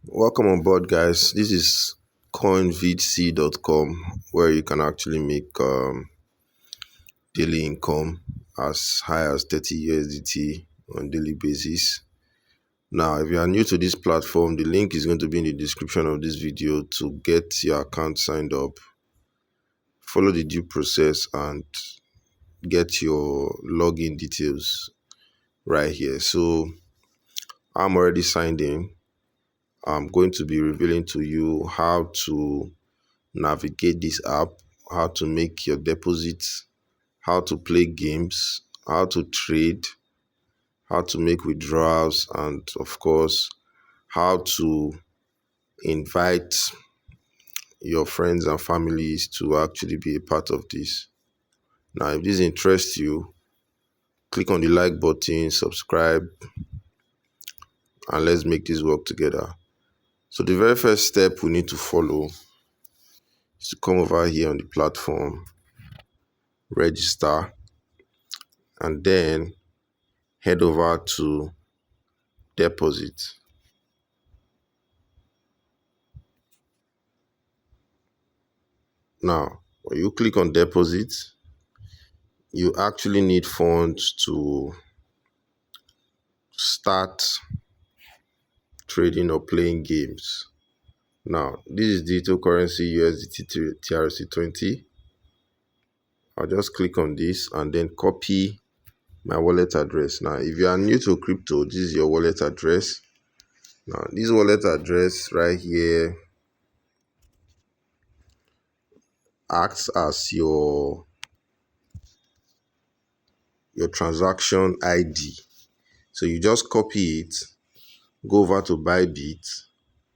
Welcome on board, guys. This is Coinvidc.com, where you can actually make daily income as high as 30 USDT on daily basis. Now, if you are new to this platform, the link is going to be in the description of this video to get your account signed up. Follow the due process and get your login details right here. So I'm already signed in. I'm going to be revealing to you how to navigate this app, how to make your deposits, how to play games, how to trade, how to make withdrawals, and of course, how to invite your friends and families to actually be a part of this. Now, if this interests you, click on the like button, subscribe, and let's make this work together. So the very first step we need to follow is to come over here on the platform, register, and then head over to deposit. Now, when you click on deposit, you actually need funds to start trading or playing games. Now, this is digital currency USDT TRC20. I'll just click on this and then copy my wallet address. Now, if you are new to crypto, this is your wallet address. Now, this wallet address right here acts as your transaction ID. So you just copy it, go over to Bybit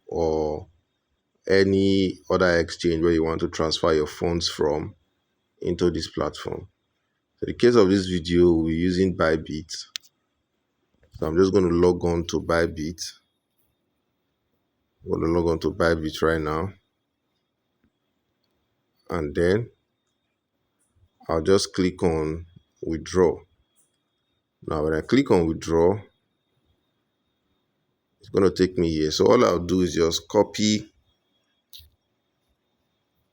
or any other exchange where you want to transfer your funds from into this platform. So the case of this video, we're using Bybit. So I'm just going to log on to Bybit. I'm going to log on to Bybit right now. And then I'll just click on withdraw. Now when I click on withdraw, it's going to take me here. So all I'll do is just copy,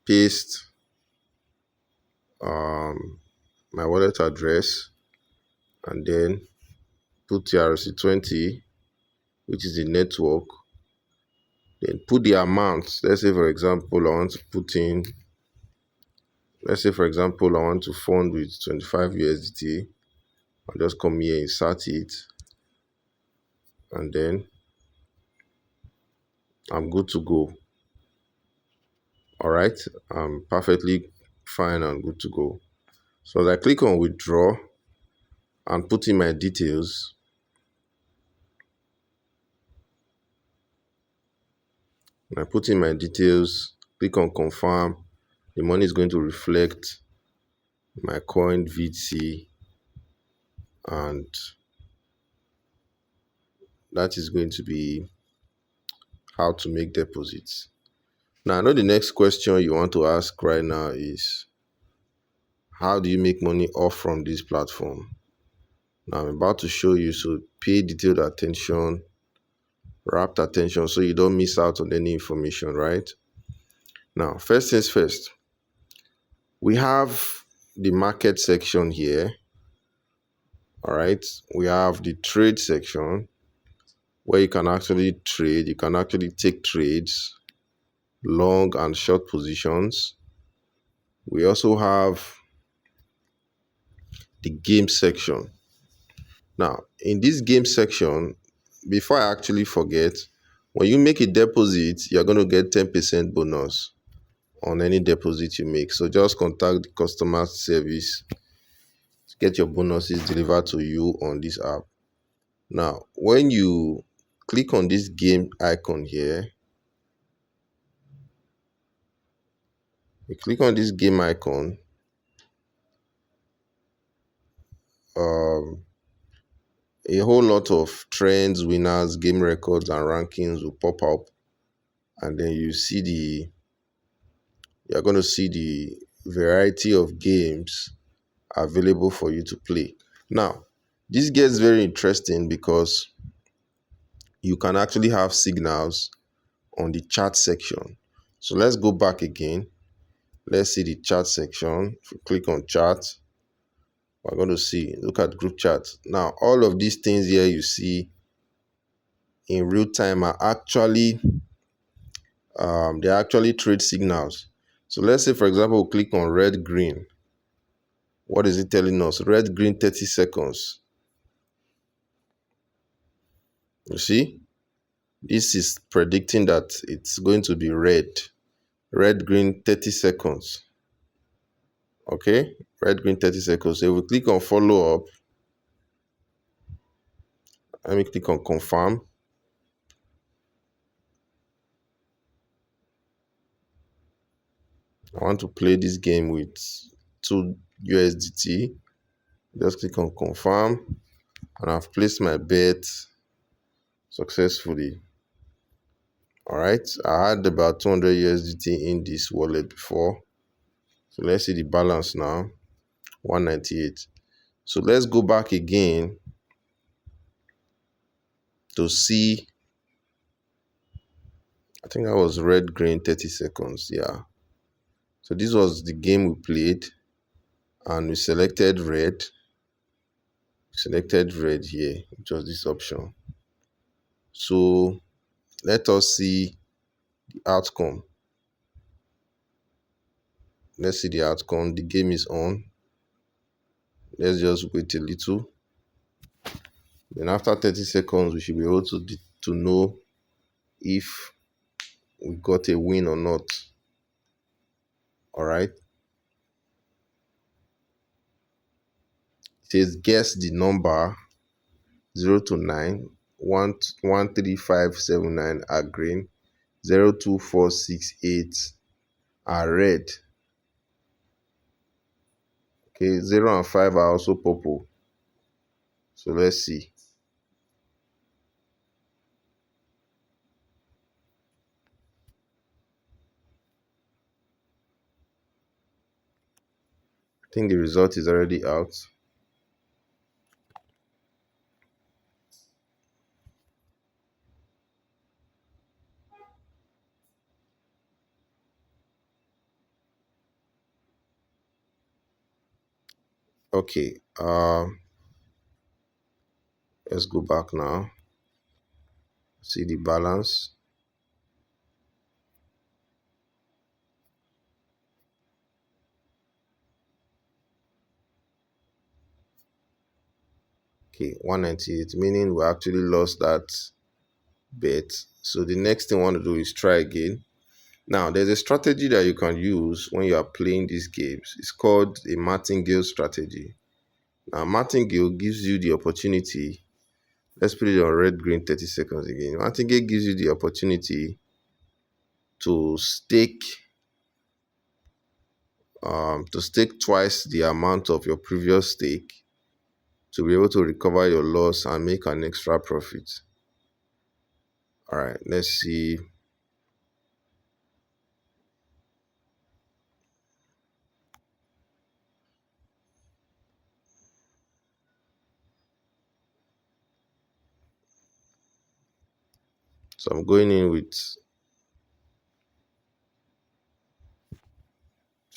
paste my wallet address, and then put TRC20, which is the network. Then put the amount. Let's say, for example, I want to put in, let's say, for example, I want to fund with 25 USDT. I'll just come here, insert it, and then I'm good to go. All right, I'm perfectly fine and good to go. So as I click on withdraw and put in my details, when I put in my details, click on confirm, the money is going to reflect my Coinvidc, and that is going to be how to make deposits. Now, I know the next question you want to ask right now is, how do you make money off from this platform? Now, I'm about to show you, so pay detailed attention, rapt attention, so you don't miss out on any information, right? Now, first things first, we have the market section here. All right, we have the trade section where you can actually trade, you can actually take trades, long and short positions. We also have the game section. Now, in this game section, before I actually forget, when you make a deposit, you're going to get 10% bonus on any deposit you make. So just contact the customer service to get your bonuses delivered to you on this app. Now, when you click on this game icon here, you click on this game icon, a whole lot of trends, winners, game records, and rankings will pop up, and then you're going to see the variety of games available for you to play. Now, this gets very interesting because you can actually have signals on the chart section. So let's go back again. Let's see the chart section. If we click on chart, we're going to see, look at group chart. Now, all of these things here you see in real time are actually, they're actually trade signals. So let's say, for example, we click on red, green. What is it telling us? Red, green, 30 seconds. You see, this is predicting that it's going to be red. Red, green, 30 seconds. Okay, red, green, 30 seconds. So if we click on follow up, let me click on confirm. I want to play this game with 2 USDT. Just click on confirm, and I've placed my bet successfully. All right, I had about 200 USDT in this wallet before. So let's see the balance now, 198. So let's go back again to see. I think that was red, green, 30 seconds. Yeah. So this was the game we played, and we selected red. Selected red here, which was this option. So let us see the outcome. Let's see the outcome. The game is on. Let's just wait a little. Then after 30 seconds, we should be able to know if we got a win or not. All right. It says guess the number 0 to 9, 13579 are green, 02468 are red. Okay, 0 and 5 are also purple. So let's see. I think the result is already out. Okay, let's go back now. See the balance. Okay, 198, meaning we actually lost that bet. So the next thing I want to do is try again. Now, there's a strategy that you can use when you are playing these games. It's called a martingale strategy. Now, martingale gives you the opportunity. Let's put it on red, green, 30 seconds again. Martingale gives you the opportunity to stake twice the amount of your previous stake to be able to recover your loss and make an extra profit. All right, let's see. So I'm going in with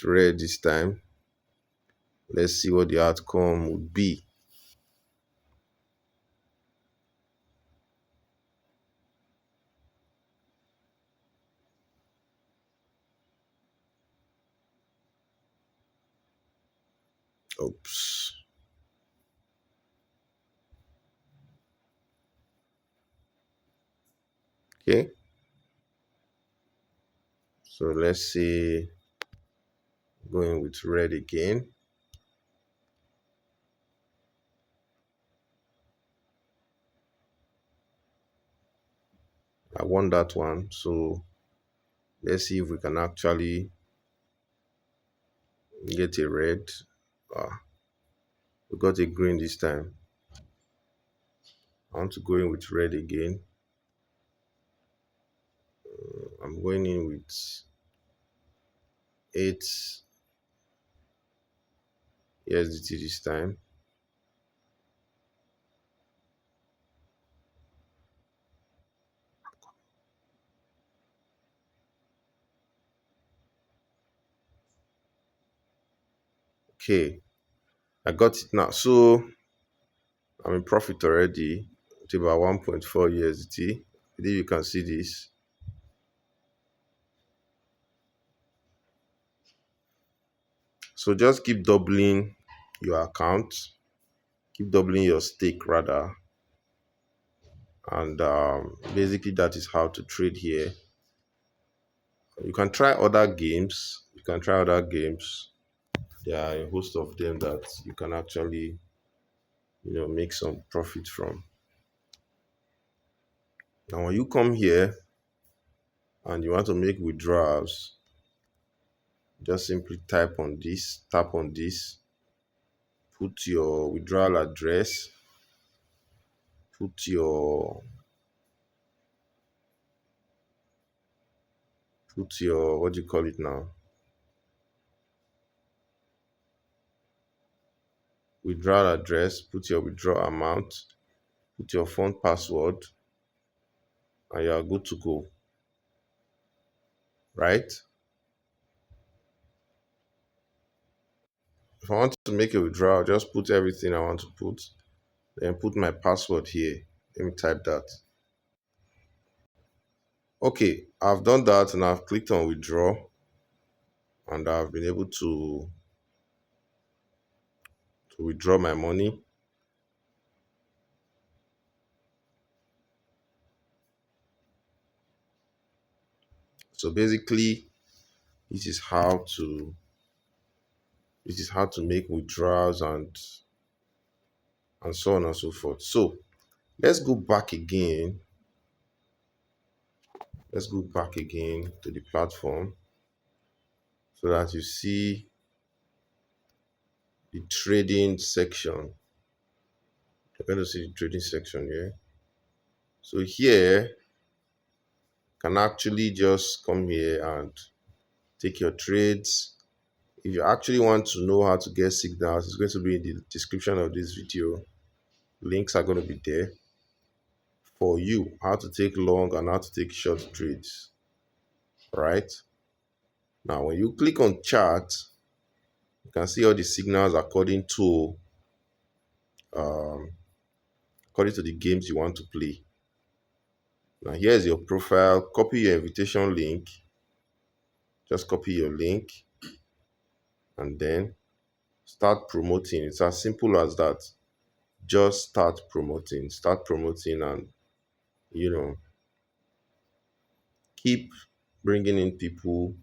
red this time. Let's see what the outcome would be. Oops. Okay. So let's see. Going with red again. I won that one. So let's see if we can actually get a red. We got a green this time. I want to go in with red again. I'm going in with 8 USDT this time. Okay, I got it now. So I'm in profit already. It's about 1.4 USDT. I believe you can see this. So just keep doubling your account, keep doubling your stake rather, and basically that is how to trade here. You can try other games. You can try other games. There are a host of them that you can actually, make some profit from. Now, when you come here and you want to make withdrawals, just simply tap on this, put your withdrawal address, put your what do you call it now? Withdrawal address, put your withdrawal amount, put your fund password, and you are good to go. Right? If I want to make a withdrawal, just put everything I want to put, then put my password here. Let me type that. Okay, I've done that and I've clicked on withdraw, and I've been able to withdraw my money. So basically, this is how to make withdrawals and so on and so forth. So let's go back again. Let's go back again to the platform so that you see the trading section. You're going to see the trading section here. So here, you can actually just come here and take your trades. If you actually want to know how to get signals, it's going to be in the description of this video. Links are going to be there for you, how to take long and how to take short trades. Right? Now, when you click on chart, you can see all the signals um, according to the games you want to play. Now, here's your profile. Copy your invitation link. Just copy your link and then start promoting. It's as simple as that. Just start promoting. Start promoting and, you know, keep bringing in people,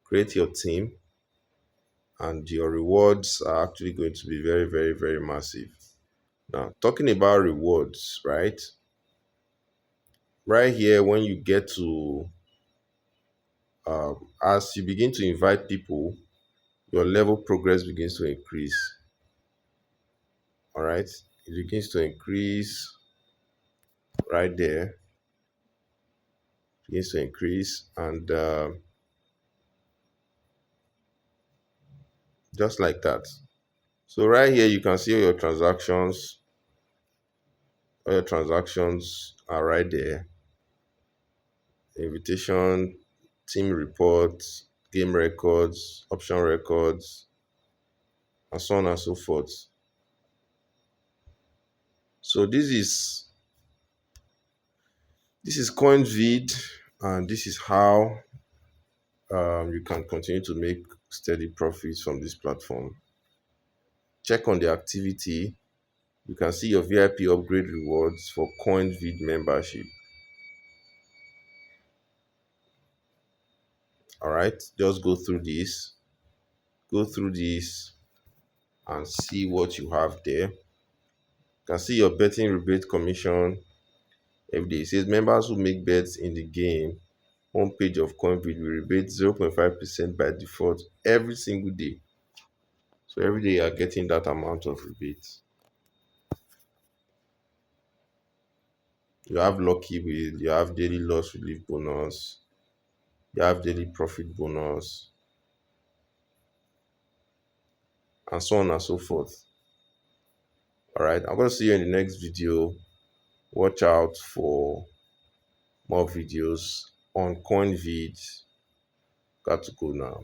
create your team, and your rewards are actually going to be very, very, very massive. Now, talking about rewards, right? Right here, when you get to, as you begin to invite people, your level progress begins to increase. All right, it begins to increase right there, begins to increase, and just like that. So right here, you can see all your transactions. All your transactions are right there. Invitation, team reports, game records, option records, and so on and so forth. So this is Coinvidc, and this is how you can continue to make steady profits from this platform. Check on the activity. You can see your VIP upgrade rewards for Coinvidc membership. All right, just go through this, and see what you have there. You can see your betting rebate commission every day. It says members who make bets in the game homepage of Coinvidc will rebate 0.5% by default every single day. So every day you are getting that amount of rebate. You have lucky wheel, you have daily loss relief bonus, you have daily profit bonus, and so on and so forth. All right, I'm going to see you in the next video. Watch out for more videos on Coinvidc. Got to go now.